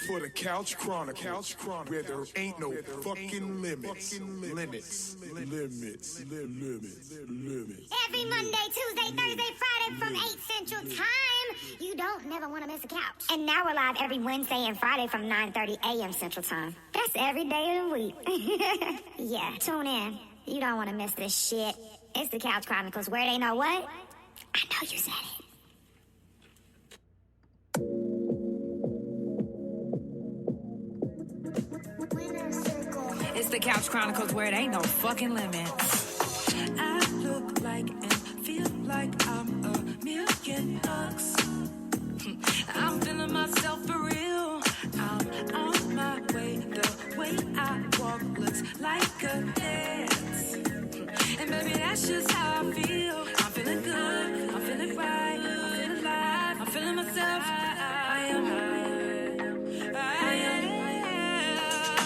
for the Couch Chronicles, where there ain't no fucking limits. Every Monday, Tuesday, Thursday, Friday from 8 Central Time. You don't never want to miss a couch. And now we're live every Wednesday and Friday from 9:30 a.m. Central Time. That's every day of the week. Yeah, tune in. You don't want to miss this shit. It's the Couch Chronicles, where they know what? I know you said it. It's the Couch Chronicles, where it ain't no fucking limits. I look like and feel like I'm $1,000,000. I'm feeling myself for real. I'm on my way. The way I walk looks like a dance. And baby, that's just how I feel. I'm feeling good. I'm feeling right. I'm feeling alive. I'm feeling myself.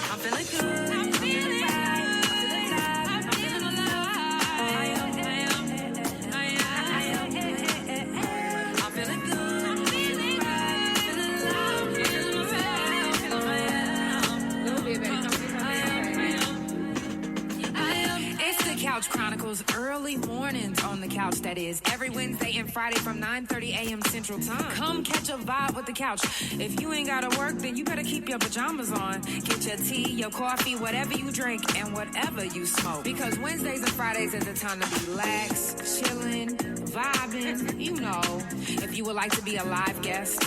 I'm feeling good. Couch Chronicles, early mornings on the couch, that is, every Wednesday and Friday from 9:30 a.m. Central Time. Come catch a vibe with the couch. If you ain't gotta work, then you better keep your pajamas on. Get your tea, your coffee, whatever you drink, and whatever you smoke. Because Wednesdays and Fridays is the time to relax, chilling, vibing, you know. If you would like to be a live guest,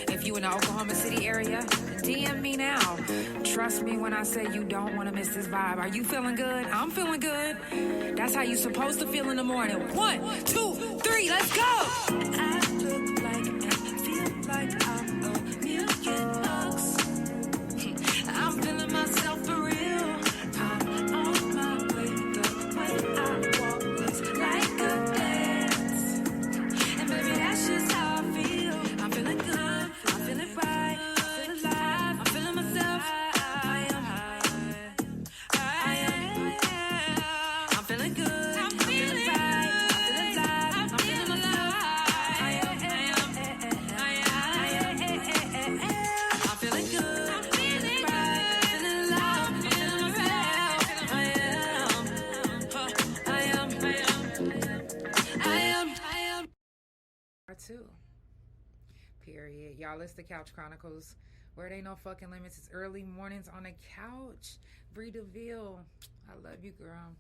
if you in the Oklahoma City area, DM me now. Trust me when I say you don't want to miss this vibe. Are you feeling good? I'm feeling good. That's how you're supposed to feel in the morning. 1, 2, 3, let's go! I look like and feel like I'm $1,000,000. I'm feeling myself for real. I'm on my way. The way I walk looks like a dance. And baby, that's just how I feel. I'm feeling good. I'm feeling right. I feel alive. I'm feeling myself. I'm feeling good. I'm feeling right. I feel alive. I'm feeling myself. I'm feeling good. I'm feeling right. Feeling alive. I'm feeling myself. I am. Part 2. Period. Y'all, it's the Couch Chronicles, where it ain't no fucking limits. It's early mornings on the couch. Bree DeVille, I love you, girl.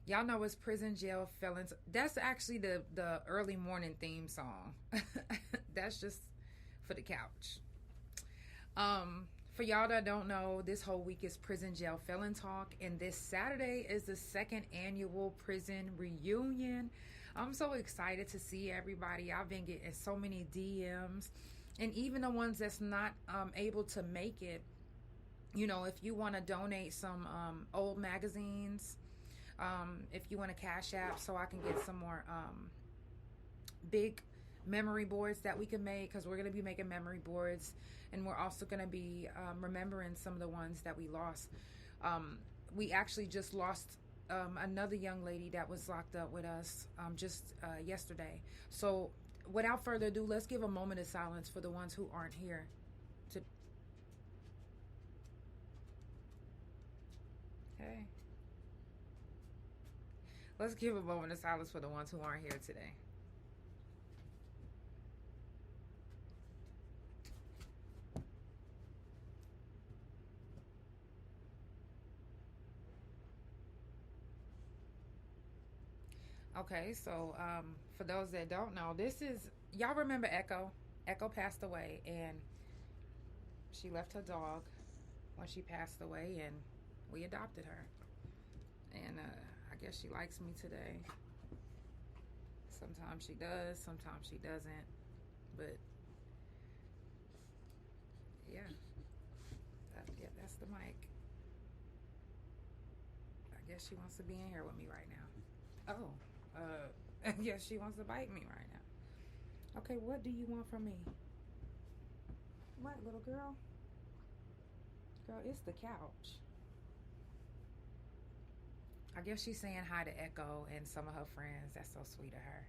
Y'all know it's prison, jail, felons. That's actually the early morning theme song. That's just for the couch. For y'all that don't know, this whole week is prison, jail, felon talk, and this Saturday is the 2nd annual prison reunion. I'm so excited to see everybody. I've been getting so many DMs, and even the ones that's not able to make it. You know, if you want to donate some old magazines, if you want to cash app so I can get some more big memory boards that we can make, because we're going to be making memory boards, and we're also going to be remembering some of the ones that we lost. We actually just lost another young lady that was locked up with us just yesterday. So without further ado, let's give a moment of silence for the ones who aren't here. Hey. Let's give a moment of silence for the ones who aren't here today. Okay, so for those that don't know, this is, y'all remember Echo? Echo passed away, and she left her dog when she passed away, and we adopted her. And I guess she likes me today. Sometimes she does, sometimes she doesn't. But yeah, that's the mic. I guess she wants to be in here with me right now. Oh, yes, she wants to bite me right now. Okay, what do you want from me? What, little girl? Girl, it's the couch. I guess she's saying hi to Echo and some of her friends. That's so sweet of her.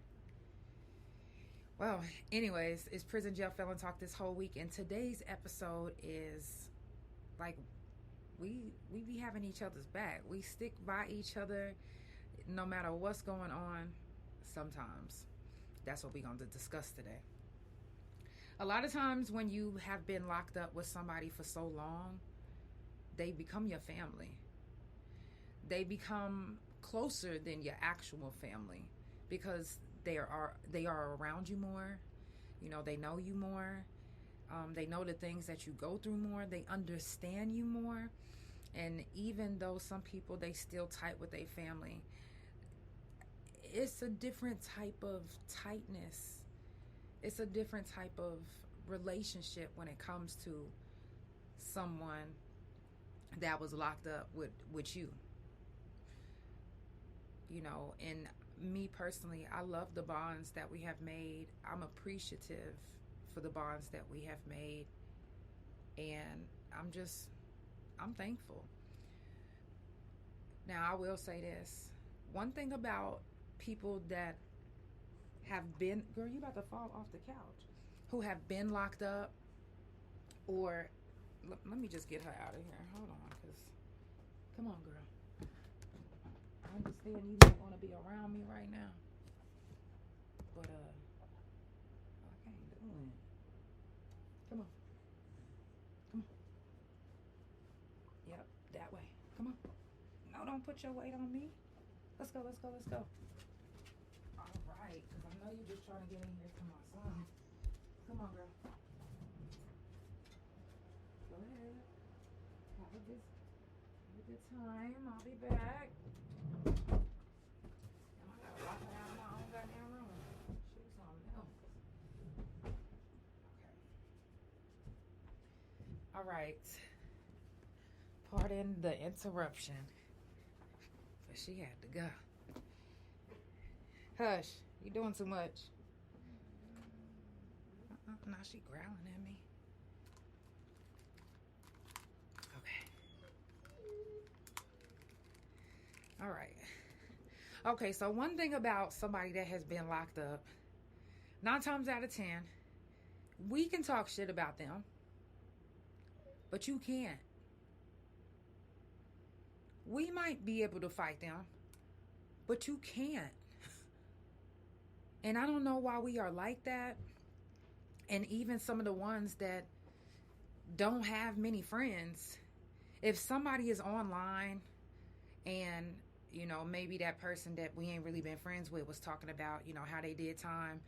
Well, anyways, it's Prison Jail Felon Talk this whole week, and today's episode is like we be having each other's back. We stick by each other no matter what's going on. Sometimes that's what we're going to discuss today. A lot of times when you have been locked up with somebody for so long, they become your family. They become closer than your actual family because they are around you more. You know, they know you more. They know the things that you go through more. They understand you more. And even though some people, they still tight with their family, it's a different type of tightness. It's a different type of relationship when it comes to someone that was locked up with you. You know, and me personally, I love the bonds that we have made. I'm appreciative for the bonds that we have made. And I'm thankful. Now, I will say this. One thing about people that have been, girl, you about to fall off the couch, who have been locked up, or, let me just get her out of here. Hold on, because, come on, girl. I understand you don't want to be around me right now. But, I can't do it. Come on. Come on. Yep, that way. Come on. No, don't put your weight on me. Let's go. All right, because I know you're just trying to get in here to my son. Come on, girl. Go ahead. Have a good time. I'll be back. And I gotta lock it out of my own goddamn room. Shoot something else. Okay. All right. Pardon the interruption. But she had to go. Hush, you doing too much. Now she growling at me. Okay. All right. Okay, so one thing about somebody that has been locked up, 9 times out of 10, we can talk shit about them, but you can't. We might be able to fight them, but you can't. And I don't know why we are like that. And even some of the ones that don't have many friends, if somebody is online and, you know, maybe that person that we ain't really been friends with was talking about, you know, how they did time.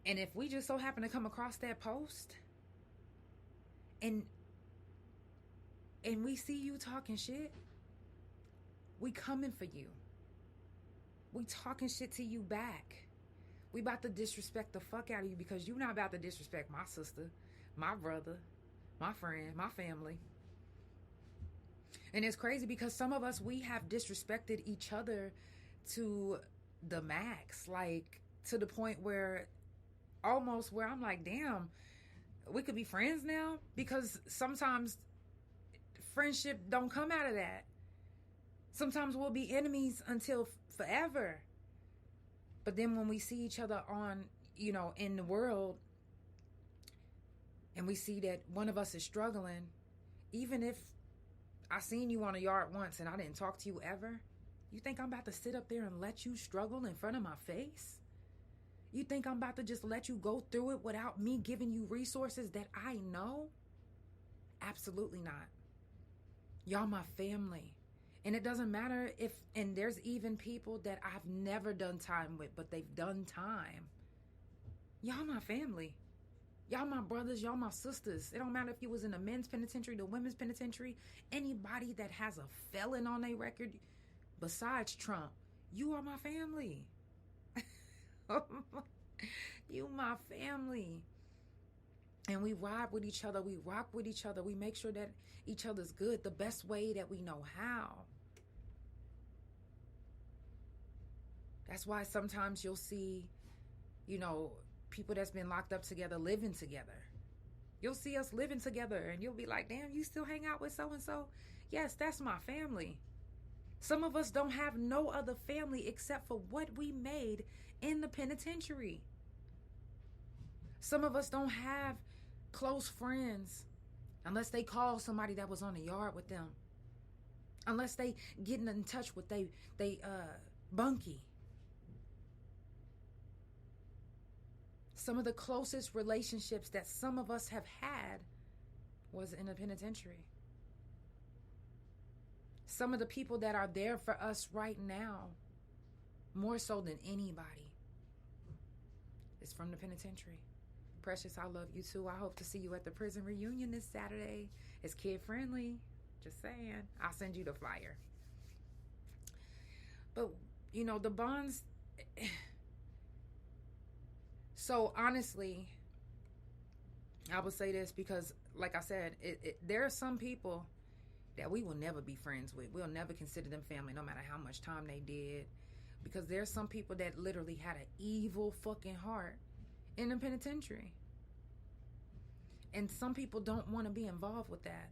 And if we just so happen to come across that post and we see you talking shit, we coming for you. We talking shit to you back. We about to disrespect the fuck out of you because you're not about to disrespect my sister, my brother, my friend, my family. And it's crazy because some of us, we have disrespected each other to the max, like to the point where almost where I'm like, damn, we could be friends now, because sometimes friendship don't come out of that. Sometimes we'll be enemies until forever. But then when we see each other on, you know, in the world, and we see that one of us is struggling, even if I seen you on a yard once and I didn't talk to you ever, you think I'm about to sit up there and let you struggle in front of my face? You think I'm about to just let you go through it without me giving you resources that I know? Absolutely not. Y'all my family. And it doesn't matter if, and there's even people that I've never done time with, but they've done time. Y'all my family. Y'all my brothers, y'all my sisters. It don't matter if you was in the men's penitentiary, the women's penitentiary, anybody that has a felon on their record besides Trump, you are my family. You my family. And we ride with each other. We rock with each other. We make sure that each other's good the best way that we know how. That's why sometimes you'll see, you know, people that's been locked up together living together. You'll see us living together and you'll be like, damn, you still hang out with so-and-so? Yes, that's my family. Some of us don't have no other family except for what we made in the penitentiary. Some of us don't have close friends unless they call somebody that was on the yard with them. Unless they getting in touch with they bunkie. Some of the closest relationships that some of us have had was in the penitentiary. Some of the people that are there for us right now, more so than anybody, is from the penitentiary. Precious, I love you too. I hope to see you at the prison reunion this Saturday. It's kid friendly. Just saying. I'll send you the flyer. But, you know, the bonds. So, honestly, I would say this because, like I said, there are some people that we will never be friends with. We'll never consider them family, no matter how much time they did. Because there's some people that literally had an evil fucking heart in the penitentiary. And some people don't want to be involved with that.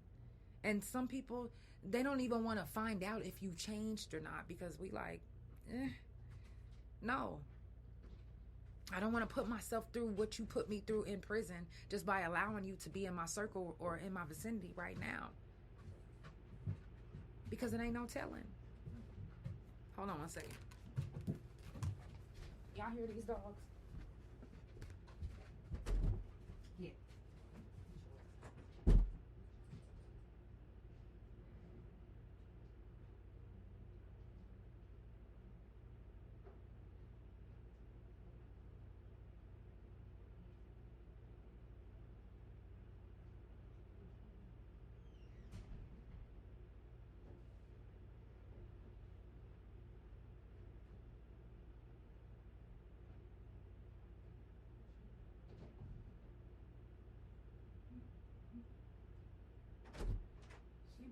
And some people, they don't even want to find out if you changed or not, because we like, no. I don't want to put myself through what you put me through in prison just by allowing you to be in my circle or in my vicinity right now. Because it ain't no telling. Hold on one second. Y'all hear these dogs? Yeah.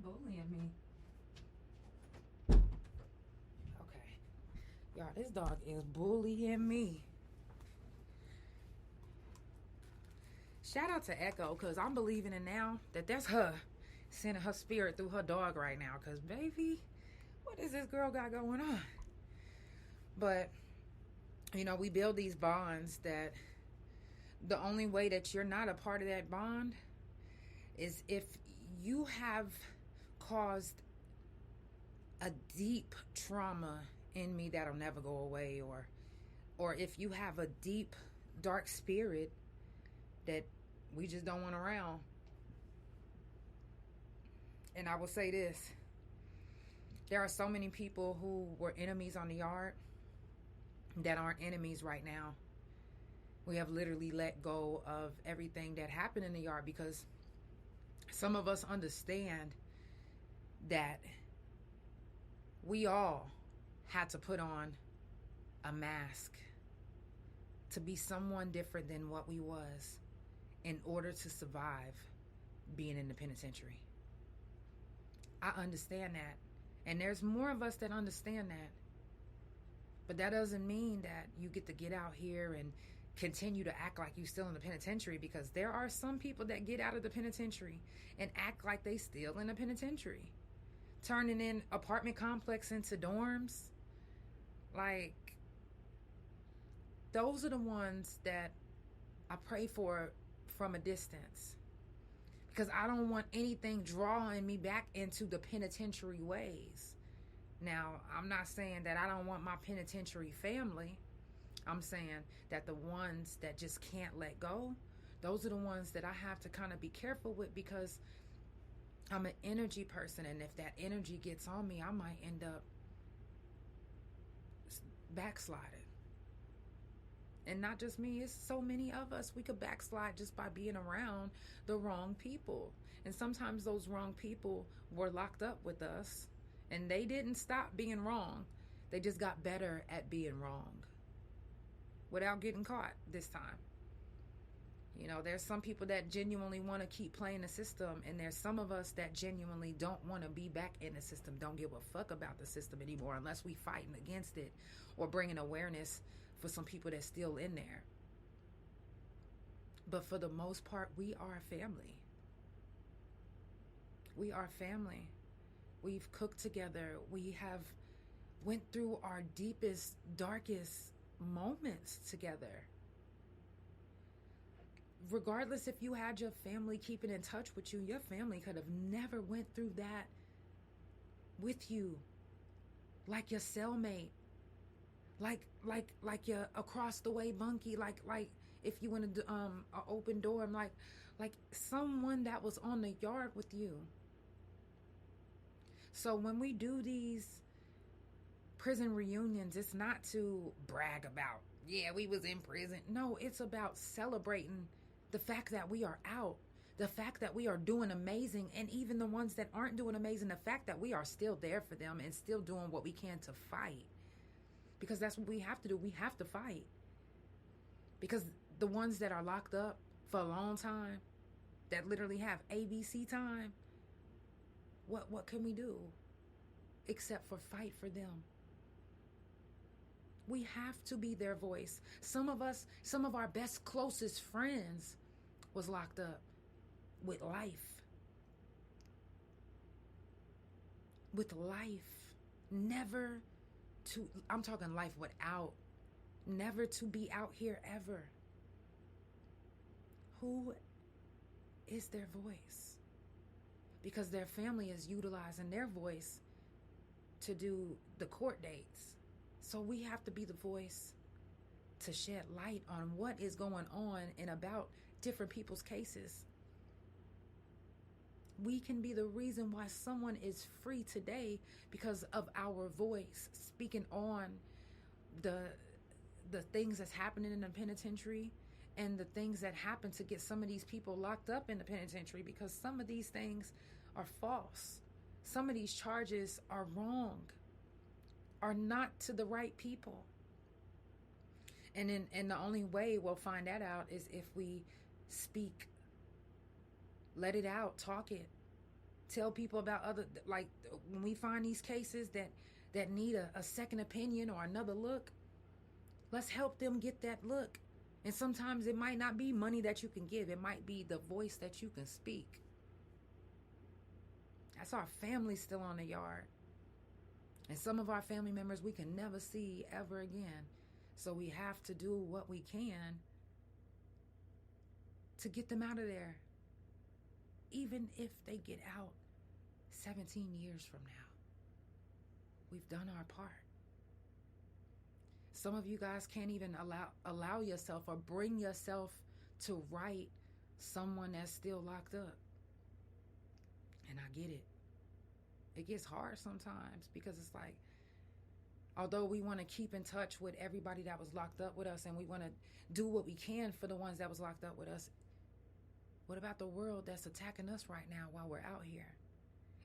Bullying me. Okay. Y'all, this dog is bullying me. Shout out to Echo, because I'm believing it now that that's her sending her spirit through her dog right now. Because, baby, what is this girl got going on? But, you know, we build these bonds that the only way that you're not a part of that bond is if you have caused a deep trauma in me that'll never go away, or if you have a deep dark spirit that we just don't want around. And I will say this, there are so many people who were enemies on the yard that aren't enemies right now. We have literally let go of everything that happened in the yard because some of us understand that we all had to put on a mask to be someone different than what we was in order to survive being in the penitentiary. I understand that. And there's more of us that understand that. But that doesn't mean that you get to get out here and continue to act like you still in the penitentiary, because there are some people that get out of the penitentiary and act like they still in the penitentiary. Turning in apartment complex into dorms. Like, those are the ones that I pray for from a distance. Because I don't want anything drawing me back into the penitentiary ways. Now, I'm not saying that I don't want my penitentiary family. I'm saying that the ones that just can't let go, those are the ones that I have to kind of be careful with, because I'm an energy person, and if that energy gets on me, I might end up backsliding. And not just me, it's so many of us. We could backslide just by being around the wrong people. And sometimes those wrong people were locked up with us, and they didn't stop being wrong. They just got better at being wrong without getting caught this time. You know, there's some people that genuinely want to keep playing the system, and there's some of us that genuinely don't want to be back in the system, don't give a fuck about the system anymore unless we fighting against it or bringing awareness for some people that's still in there. But for the most part, we are family. We are family. We've cooked together. We have went through our deepest, darkest moments together. regardless if you had your family keeping in touch with you, your family could have never went through that with you. Like your cellmate, like your across the way bunkie, like if you went to an open dorm, like someone that was on the yard with you. So when we do these prison reunions, it's not to brag about, yeah, we was in prison. No, it's about celebrating the fact that we are out, the fact that we are doing amazing, and even the ones that aren't doing amazing, the fact that we are still there for them and still doing what we can to fight. Because that's what we have to do. We have to fight. Because the ones that are locked up for a long time, that literally have ABC time, what can we do except for fight for them? We have to be their voice. Some of our best, closest friends was locked up with life. With life. Never to, I'm talking life without, never to be out here ever. Who is their voice? Because their family is utilizing their voice to do the court dates. So we have to be the voice to shed light on what is going on and about different people's cases. We can be the reason why someone is free today because of our voice, speaking on the things that's happening in the penitentiary and the things that happen to get some of these people locked up in the penitentiary, because some of these things are false. Some of these charges are wrong, are not to the right people. And the only way we'll find that out is if we speak. Let it out, talk it. Tell people about other, like when we find these cases that need a second opinion or another look, let's help them get that look. And sometimes it might not be money that you can give. It might be the voice that you can speak. That's our family still on the yard. And some of our family members we can never see ever again. So we have to do what we can to get them out of there. Even if they get out 17 years from now, we've done our part. Some of you guys can't even allow yourself or bring yourself to write someone that's still locked up. And I get it. It gets hard sometimes because it's like, although we want to keep in touch with everybody that was locked up with us and we want to do what we can for the ones that was locked up with us, what about the world that's attacking us right now while we're out here?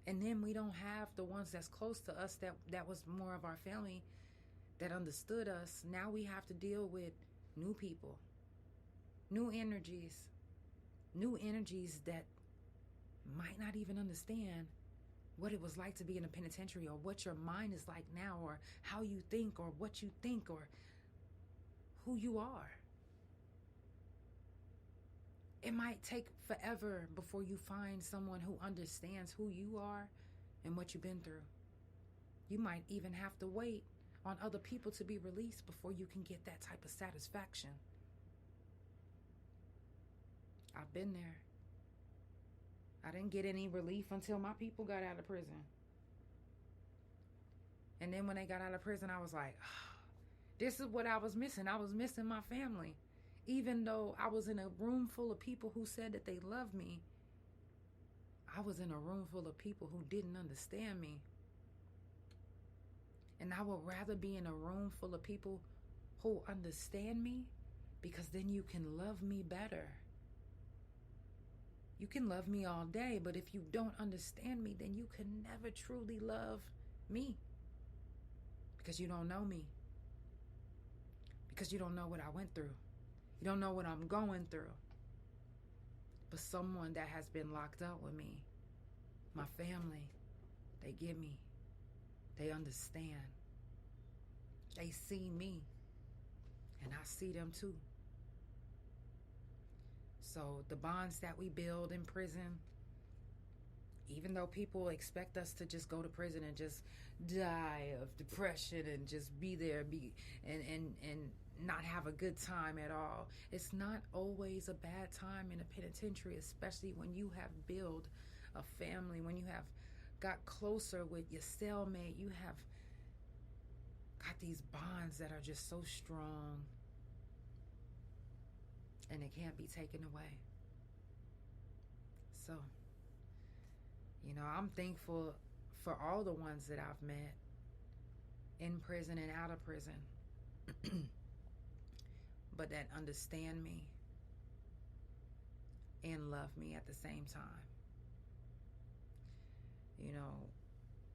And then we don't have the ones that's close to us that was more of our family that understood us. Now we have to deal with new people, new energies that might not even understand what it was like to be in a penitentiary, or what your mind is like now, or how you think, or what you think, or who you are. It might take forever before you find someone who understands who you are and what you've been through. You might even have to wait on other people to be released before you can get that type of satisfaction. I've been there. I didn't get any relief until my people got out of prison. And then when they got out of prison, I was like, oh, this is what I was missing. I was missing my family. Even though I was in a room full of people who said that they loved me, I was in a room full of people who didn't understand me. And I would rather be in a room full of people who understand me, because then you can love me better. You can love me all day, but if you don't understand me, then you can never truly love me. Because you don't know me. Because you don't know what I went through. You don't know what I'm going through. But someone that has been locked up with me, my family, they get me. They understand. They see me. And I see them too. So the bonds that we build in prison, even though people expect us to just go to prison and just die of depression and just be there, and not have a good time at all. It's not always a bad time in a penitentiary, especially when you have built a family, when you have got closer with your cellmate, you have got these bonds that are just so strong, and it can't be taken away. So, I'm thankful for all the ones that I've met in prison and out of prison, but that understand me and love me at the same time.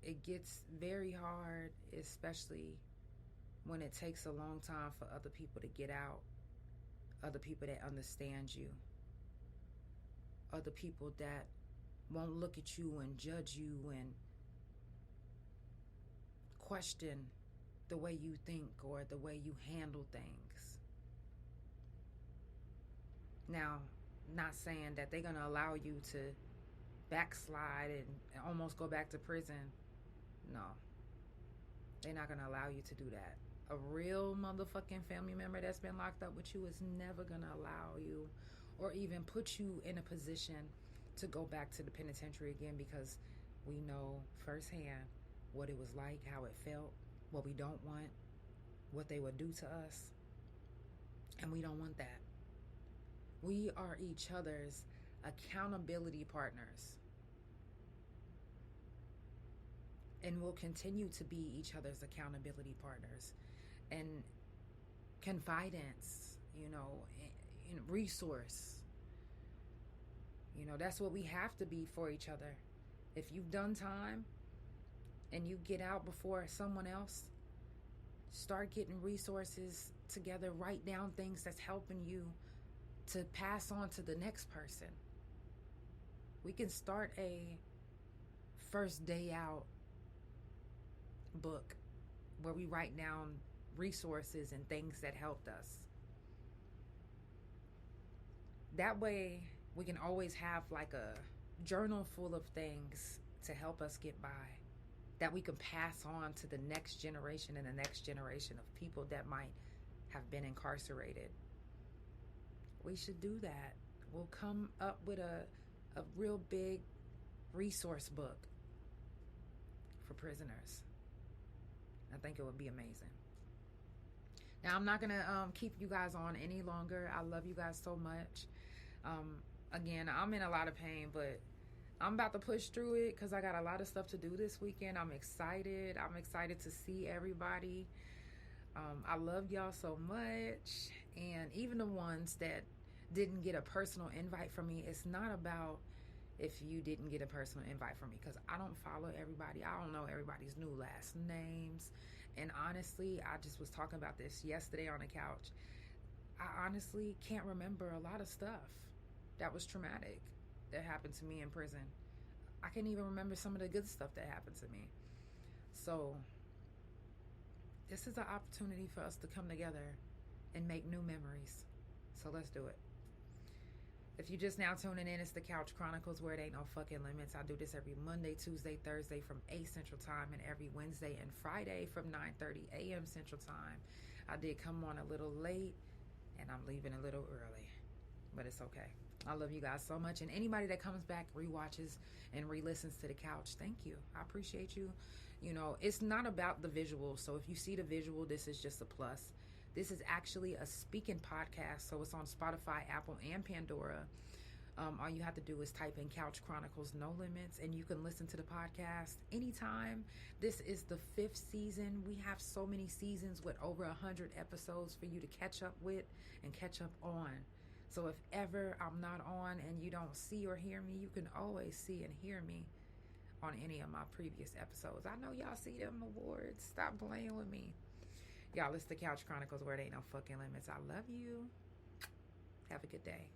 It gets very hard, especially when it takes a long time for other people to get out, other people that understand you, other people that won't look at you and judge you and question the way you think or the way you handle things. Now, not saying that they're going to allow you to backslide and almost go back to prison. No. They're not going to allow you to do that. A real motherfucking family member that's been locked up with you is never going to allow you or even put you in a position to go back to the penitentiary again, because we know firsthand what it was like, how it felt, what we don't want, what they would do to us. And we don't want that. We are each other's accountability partners. And we'll continue to be each other's accountability partners and confidants, resource. That's what we have to be for each other. If you've done time and you get out before someone else, start getting resources together. Write down things that's helping you to pass on to the next person. We can start a first day out book where we write down resources and things that helped us. That way we can always have like a journal full of things to help us get by, that we can pass on to the next generation and the next generation of people that might have been incarcerated. We should do that. We'll come up with a real big resource book for prisoners. I think it would be amazing. Now, I'm not going to keep you guys on any longer. I love you guys so much. Again, I'm in a lot of pain, but I'm about to push through it because I got a lot of stuff to do this weekend. I'm excited. I'm excited to see everybody. I love y'all so much. And even the ones that didn't get a personal invite from me, it's not about if you didn't get a personal invite from me, because I don't follow everybody. I don't know everybody's new last names. And honestly, I just was talking about this yesterday on the couch. I honestly can't remember a lot of stuff that was traumatic that happened to me in prison. I can't even remember some of the good stuff that happened to me. So this is an opportunity for us to come together and make new memories. So let's do it. If you're just now tuning in, it's the Couch Chronicles, where it ain't no fucking limits. I do this every Monday, Tuesday, Thursday from 8 Central Time, and every Wednesday and Friday from 9:30 a.m. Central Time. I did come on a little late, and I'm leaving a little early, but it's okay. I love you guys so much. And anybody that comes back, rewatches, and re-listens to the couch, thank you. I appreciate you. It's not about the visual. So if you see the visual, this is just a plus. This is actually a speaking podcast, so it's on Spotify, Apple, and Pandora. All you have to do is type in Couch Chronicles No Limits, and you can listen to the podcast anytime. This is the 5th season. We have so many seasons with over 100 episodes for you to catch up with and catch up on. So if ever I'm not on and you don't see or hear me, you can always see and hear me on any of my previous episodes. I know y'all see them awards. Stop playing with me. Y'all, it's the Couch Chronicles, where it ain't no fucking limits. I love you. Have a good day.